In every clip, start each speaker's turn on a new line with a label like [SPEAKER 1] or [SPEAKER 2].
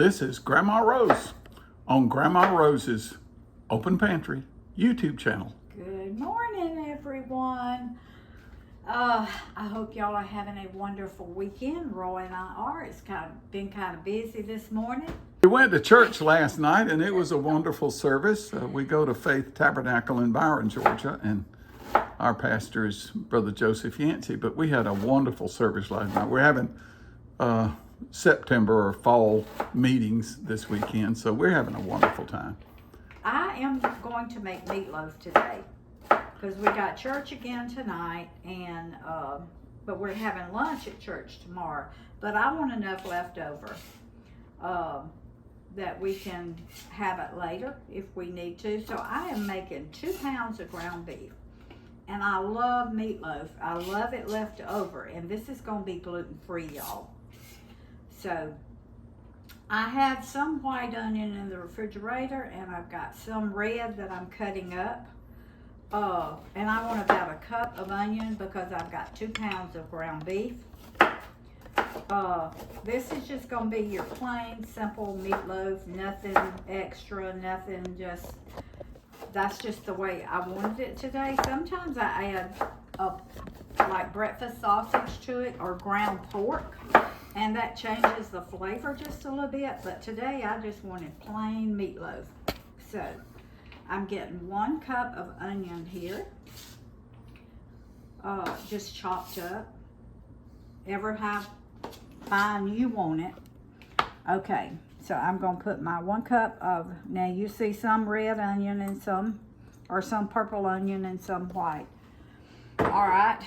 [SPEAKER 1] This is Grandma Rose on Grandma Rose's Open Pantry YouTube channel.
[SPEAKER 2] Good morning, everyone. I hope y'all are having a wonderful weekend. Roy and I are. It's been kind of busy this morning.
[SPEAKER 1] We went to church last night and it was a wonderful service. We go to Faith Tabernacle in Byron, Georgia, and our pastor is Brother Joseph Yancey, but we had a wonderful service last night. We're having September or fall meetings this weekend, so we're having a wonderful time.
[SPEAKER 2] I am going to make meatloaf today because we got church again tonight, and but we're having lunch at church tomorrow. But I want enough left over that we can have it later if we need to. So I am making 2 pounds of ground beef. And I love meatloaf. I love it left over. And this is going to be gluten-free, y'all. So I have some white onion in the refrigerator, and I've got some red that I'm cutting up. And I want about a cup of onion because I've got 2 pounds of ground beef. This is just going to be your plain, simple meatloaf. Nothing extra, nothing, just... That's just the way I wanted it today. Sometimes I add like breakfast sausage to it or ground pork, and that changes the flavor just a little bit. But today I just wanted plain meatloaf. So I'm getting 1 cup of onion here, just chopped up. Ever how fine you want it. Okay. So I'm going to put my 1 cup of, now you see some red onion and some purple onion and some white. All right,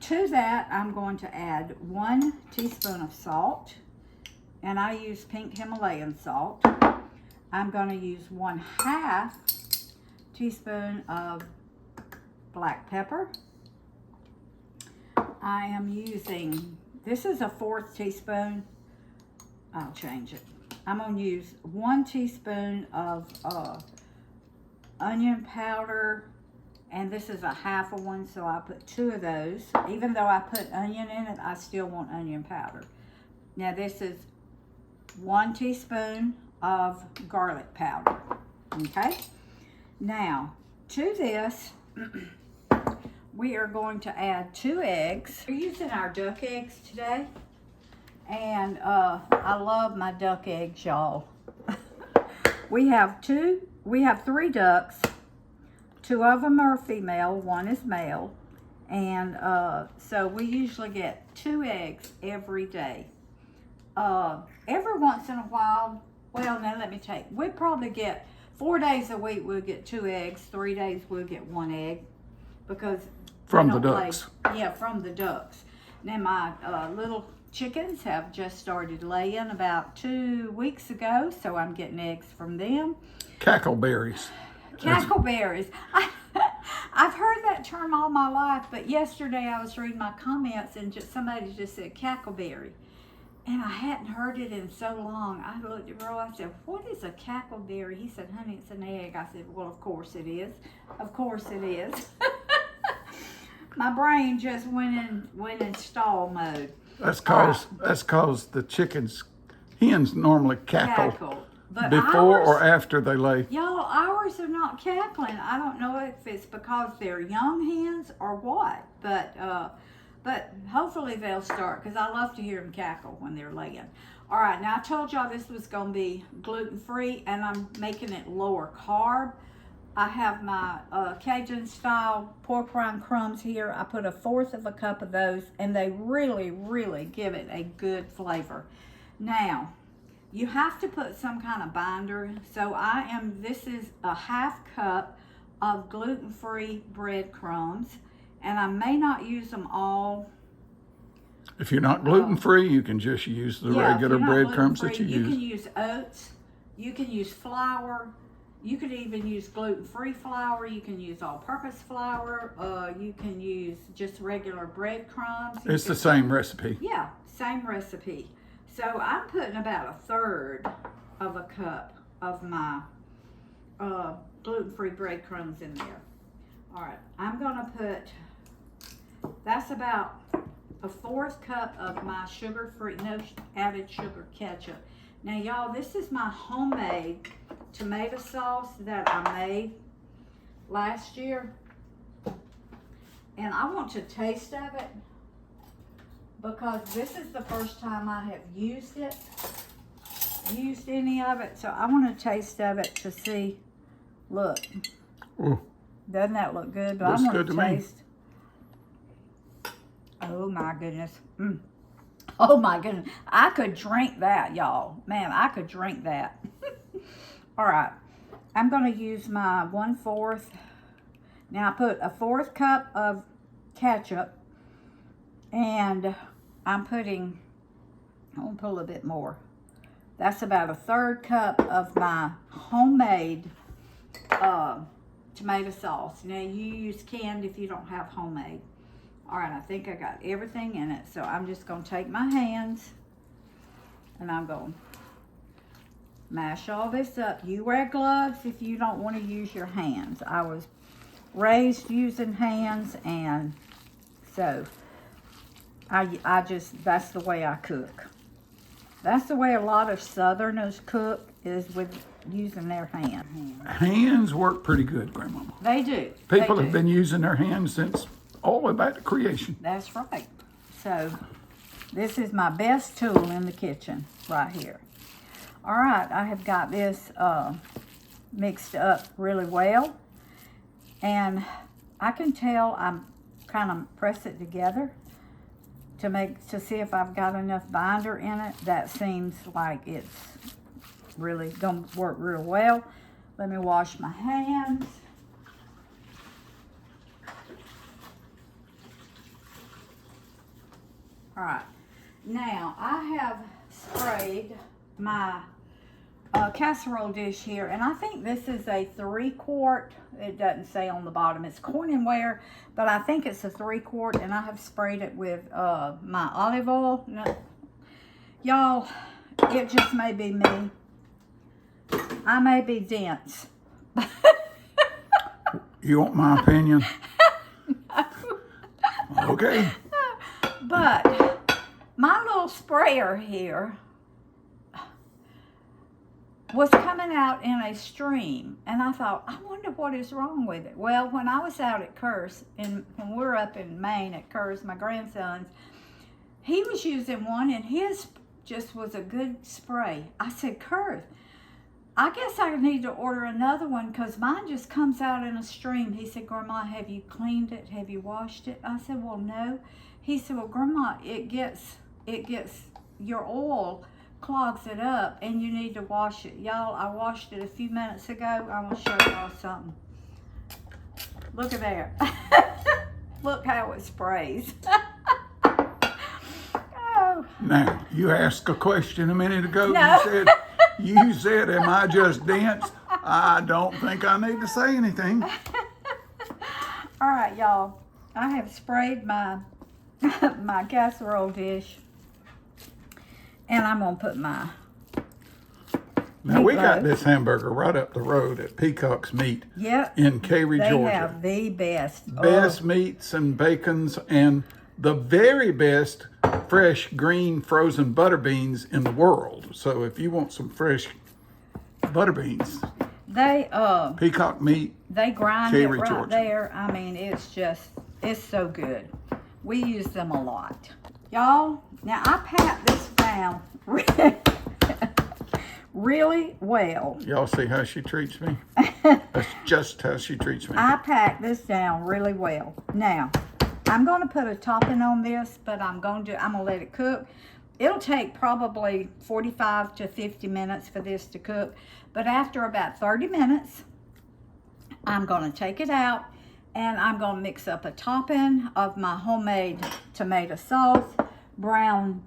[SPEAKER 2] to that I'm going to add 1 teaspoon of salt, and I use pink Himalayan salt. I'm going to use 1/2 teaspoon of black pepper. I am using, this is a 1/4 teaspoon. I'll change it. I'm going to use 1 teaspoon of onion powder, and this is a 1/2 one, so I put 2 of those. Even though I put onion in it, I still want onion powder. Now this is 1 teaspoon of garlic powder, okay? Now, to this, we are going to add 2 eggs. We're using our duck eggs today. And I love my duck eggs, y'all. we have 3 ducks. 2 of them are female, 1 is male. And so we usually get 2 eggs every day. Every once in a while, well, now let me take, we probably get 4 days a week, we'll get 2 eggs. 3 days, we'll get 1 egg. Because
[SPEAKER 1] from the ducks.
[SPEAKER 2] Yeah, from the ducks. Now my little chickens have just started laying about 2 weeks ago, so I'm getting eggs from them.
[SPEAKER 1] Cackleberries.
[SPEAKER 2] Cackleberries. I've heard that term all my life, but yesterday I was reading my comments and somebody just said cackleberry. And I hadn't heard it in so long. I looked at Roy, I said, what is a cackleberry? He said, honey, it's an egg. I said, well, of course it is. Of course it is. My brain just went in stall mode.
[SPEAKER 1] That's cause the hens normally cackle
[SPEAKER 2] but
[SPEAKER 1] before or after they lay.
[SPEAKER 2] Y'all, ours are not cackling. I don't know if it's because they're young hens or what, but hopefully they'll start, because I love to hear them cackle when they're laying. All right, now I told y'all this was going to be gluten-free, and I'm making it lower carb. I have my Cajun style pork rind crumbs here. I put 1/4 cup of those, and they really, really give it a good flavor. Now, you have to put some kind of binder. So this is a 1/2 cup of gluten-free breadcrumbs, and I may not use them all.
[SPEAKER 1] If you're not gluten-free, you can just use the regular breadcrumbs that you use.
[SPEAKER 2] You can use oats, you can use flour. You could even use gluten-free flour. You can use all-purpose flour. You can use just regular breadcrumbs.
[SPEAKER 1] It's the same recipe.
[SPEAKER 2] Yeah, same recipe. So I'm putting about 1/3 of a cup of my gluten-free breadcrumbs in there. All right, I'm gonna put, that's about 1/4 cup of my sugar-free, no added sugar ketchup. Now y'all, this is my homemade tomato sauce that I made last year. And I want to taste of it because this is the first time I have used any of it. So I want to taste of it to see. Look.
[SPEAKER 1] Ooh.
[SPEAKER 2] Doesn't that look good? But
[SPEAKER 1] Looks
[SPEAKER 2] I want
[SPEAKER 1] good
[SPEAKER 2] to
[SPEAKER 1] to me.
[SPEAKER 2] taste. Oh my goodness. Oh my goodness. I could drink that, y'all. Man, I could drink that. All right. I'm going to use my 1/4. Now I put a 1/4 cup of ketchup. And I'm going to put a little bit more. That's about a 1/3 cup of my homemade tomato sauce. Now you use canned if you don't have homemade. All right, I think I got everything in it. So I'm just going to take my hands and I'm going to mash all this up. You wear gloves if you don't want to use your hands. I was raised using hands, and so I just, that's the way I cook. That's the way a lot of Southerners cook, is with using their hands.
[SPEAKER 1] Hands work pretty good, Grandmama.
[SPEAKER 2] They do.
[SPEAKER 1] People
[SPEAKER 2] They
[SPEAKER 1] have
[SPEAKER 2] do.
[SPEAKER 1] been using their hands since all the way back to creation.
[SPEAKER 2] That's right. So this is my best tool in the kitchen right here. All right, I have got this mixed up really well, and I can tell I'm kind of press it together to see if I've got enough binder in it. That seems like it's really gonna work real well. Let me wash my hands. All right, now I have sprayed my casserole dish here, and I think this is a 3-quart. It doesn't say on the bottom. It's Corningware, but I think it's a 3-quart, and I have sprayed it with my olive oil. No, y'all, it just may be me. I may be dense.
[SPEAKER 1] You want my opinion? Okay.
[SPEAKER 2] But my little sprayer here was coming out in a stream, and I thought, I wonder what is wrong with it. Well, when I was out at Kerr's, and when we're up in Maine at Kerr's, my grandson's, he was using one, and his just was a good spray. I said, Kerr, I guess I need to order another one because mine just comes out in a stream. He said, Grandma, have you cleaned it? Have you washed it? I said, well, no. He said, well, Grandma, it gets your oil clogs it up, and you need to wash it. Y'all, I washed it a few minutes ago. I'm going to show y'all something. Look at there. Look how it sprays. Oh.
[SPEAKER 1] Now, you asked a question a minute ago.
[SPEAKER 2] No.
[SPEAKER 1] You said, am I just dense? I don't think I need to say anything.
[SPEAKER 2] All right, y'all. I have sprayed my my casserole dish, and I'm going to put my
[SPEAKER 1] Now, we got
[SPEAKER 2] Meatloaf.
[SPEAKER 1] this hamburger right up the road at Peacock's Meat
[SPEAKER 2] Yep.
[SPEAKER 1] in Cary,
[SPEAKER 2] They
[SPEAKER 1] Georgia.
[SPEAKER 2] have the best.
[SPEAKER 1] Best meats and bacons and the very best fresh green frozen butter beans in the world. So if you want some fresh butter beans,
[SPEAKER 2] They
[SPEAKER 1] Peacock Meat.
[SPEAKER 2] they grind
[SPEAKER 1] Cary,
[SPEAKER 2] it right
[SPEAKER 1] Georgia.
[SPEAKER 2] there. I mean, it's so good. We use them a lot. Y'all, now I pat this down really well.
[SPEAKER 1] Y'all see how she treats me? That's just how she treats me.
[SPEAKER 2] I pack this down really well. Now, I'm going to put a topping on this, but I'm going to let it cook. It'll take probably 45 to 50 minutes for this to cook, but after about 30 minutes, I'm going to take it out, and I'm going to mix up a topping of my homemade tomato sauce, brown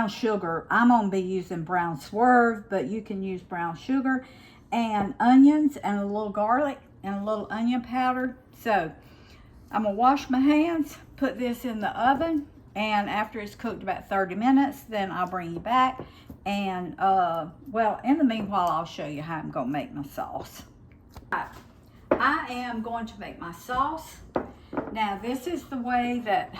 [SPEAKER 2] sugar. I'm going to be using brown swerve, but you can use brown sugar, and onions, and a little garlic, and a little onion powder. So I'm going to wash my hands, put this in the oven, and after it's cooked about 30 minutes, then I'll bring you back. And, well, in the meanwhile, I'll show you how I'm going to make my sauce. I am going to make my sauce. Now, this is the way that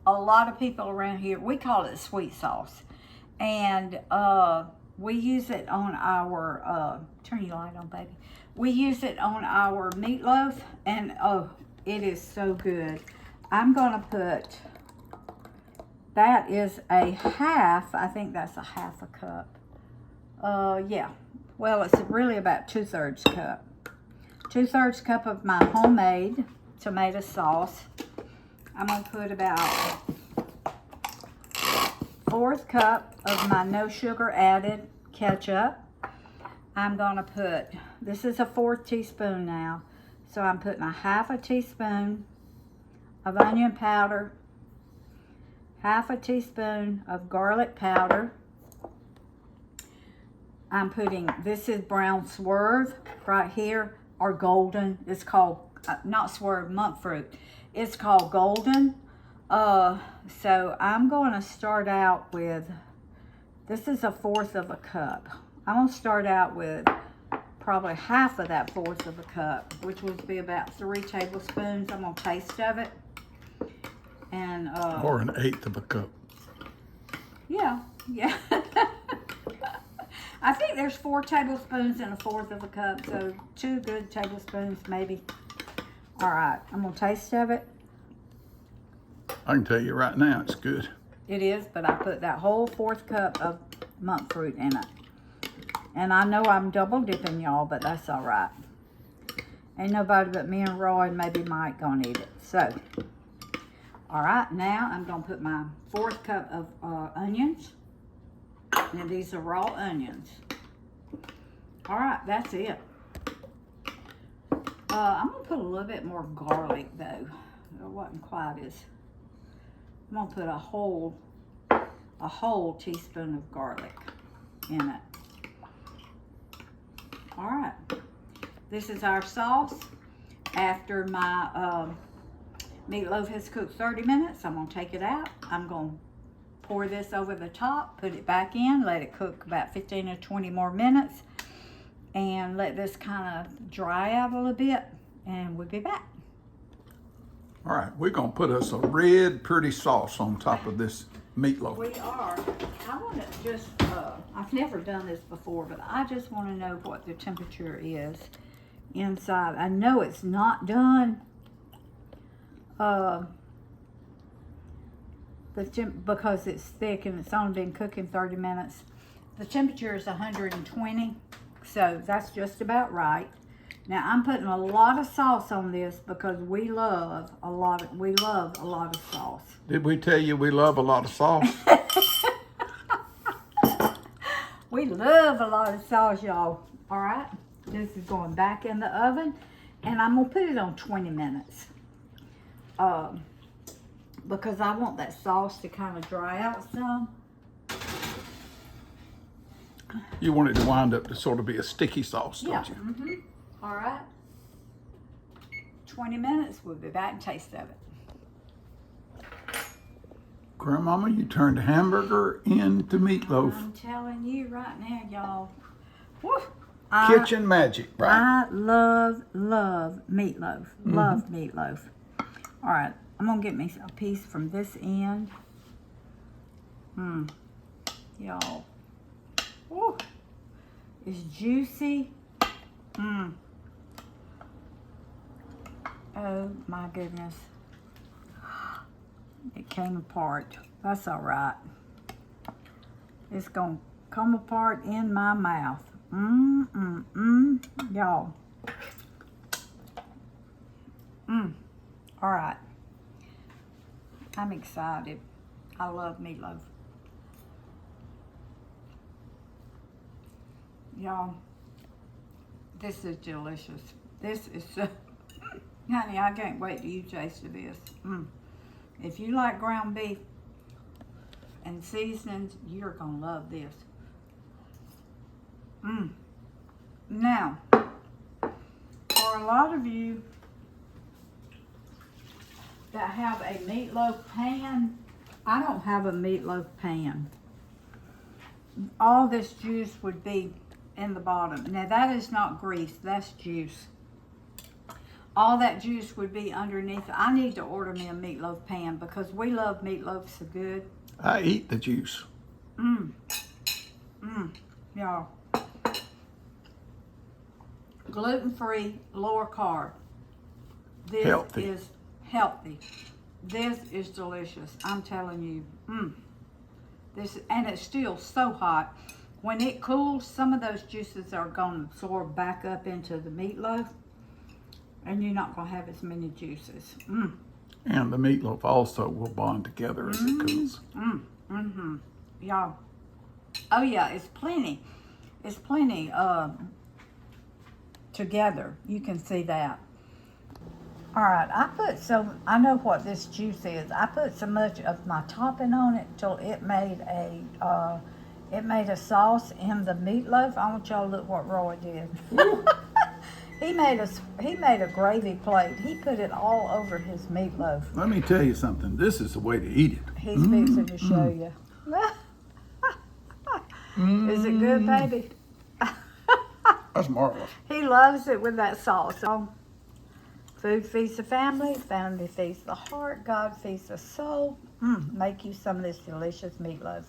[SPEAKER 2] a lot of people around here, we call it sweet sauce. And We use it on our, turn your light on, baby. We use it on our meatloaf, and oh, it is so good. I'm gonna put, that is a half, I think that's a half a cup. Yeah, well, it's really about 2/3 cup. 2/3 cup of my homemade tomato sauce. I'm gonna put about 1/4 cup of my no sugar added ketchup. I'm gonna put, this is a 1/4 teaspoon now, so I'm putting a 1/2 teaspoon of onion powder, 1/2 teaspoon of garlic powder. I'm putting, this is brown swerve right here, or golden. It's called, not swerve, monk fruit. It's called golden. So I'm going to start out with, this is a 1/4 cup. I'm going to start out with probably half of that 1/4 cup, which would be about 3 tablespoons. I'm going to taste of it. And,
[SPEAKER 1] Or an 1/8 cup.
[SPEAKER 2] yeah. I think there's 4 tablespoons in a 1/4 cup, so 2 good tablespoons maybe. All right, I'm gonna taste of it.
[SPEAKER 1] I can tell you right now, it's good.
[SPEAKER 2] It is, but I put that whole 1/4 cup of monk fruit in it. And I know I'm double dipping y'all, but that's all right. Ain't nobody but me and Roy and maybe Mike gonna eat it. So, all right, now I'm gonna put my 1/4 cup of onions. Now these are raw onions. All right, that's it. I'm gonna put a little bit more garlic though. It wasn't quite as. I'm gonna put a whole teaspoon of garlic in it. All right, this is our sauce. After my meatloaf has cooked 30 minutes, I'm gonna take it out. I'm gonna pour this over the top, put it back in, let it cook about 15 or 20 more minutes, and let this kind of dry out a little bit, and we'll be back.
[SPEAKER 1] All right, we're gonna put us a red pretty sauce on top of this meatloaf.
[SPEAKER 2] We are. I want to just, I've never done this before, but I just want to know what the temperature is inside. I know it's not done. Because it's thick and it's only been cooking 30 minutes. The temperature is 120, so that's just about right. Now I'm putting a lot of sauce on this because we love a lot of sauce.
[SPEAKER 1] Did we tell you we love a lot of sauce?
[SPEAKER 2] We love a lot of sauce, y'all. All right, this is going back in the oven, and I'm gonna put it on 20 minutes. Because I want that sauce to kind of dry out some.
[SPEAKER 1] You want it to wind up to sort of be a sticky sauce, don't
[SPEAKER 2] Yeah.
[SPEAKER 1] you?
[SPEAKER 2] Mm-hmm. All right. 20 minutes, we'll be back and taste of it.
[SPEAKER 1] Grandmama, you turned hamburger into meatloaf.
[SPEAKER 2] I'm telling you right now, y'all. Woo,
[SPEAKER 1] Kitchen magic, right?
[SPEAKER 2] I love meatloaf. Love meatloaf. All right, I'm gonna get me a piece from this end. Y'all. Woo, it's juicy. Oh my goodness. It came apart. That's all right. It's gonna come apart in my mouth. Y'all. All right. I'm excited. I love meatloaf. Y'all, this is delicious. This is so, honey, I can't wait till you taste of this. If you like ground beef and seasonings, you're gonna love this. Now, for a lot of you that have a meatloaf pan, I don't have a meatloaf pan. All this juice would be in the bottom. Now that is not grease, that's juice. All that juice would be underneath. I need to order me a meatloaf pan because we love meatloaf so good.
[SPEAKER 1] I eat the juice.
[SPEAKER 2] y'all. Gluten-free, lower carb. This
[SPEAKER 1] Healthy.
[SPEAKER 2] is healthy. This is delicious. I'm telling you. This, and it's still so hot. When it cools, some of those juices are going to absorb back up into the meatloaf, and you're not going to have as many juices.
[SPEAKER 1] And the meatloaf also will bond together as it cools.
[SPEAKER 2] Y'all. Oh yeah, it's plenty. It's plenty together. You can see that. All right, I know what this juice is. I put so much of my topping on it till it made a sauce in the meatloaf. I want y'all to look what Roy did. He made a gravy plate. He put it all over his meatloaf.
[SPEAKER 1] Let me tell you something. This is the way to eat it.
[SPEAKER 2] He's fixing to show you. Is it good, baby?
[SPEAKER 1] That's marvelous.
[SPEAKER 2] He loves it with that sauce. So, food feeds the family, family feeds the heart, God feeds the soul. Make you some of this delicious meatloaf.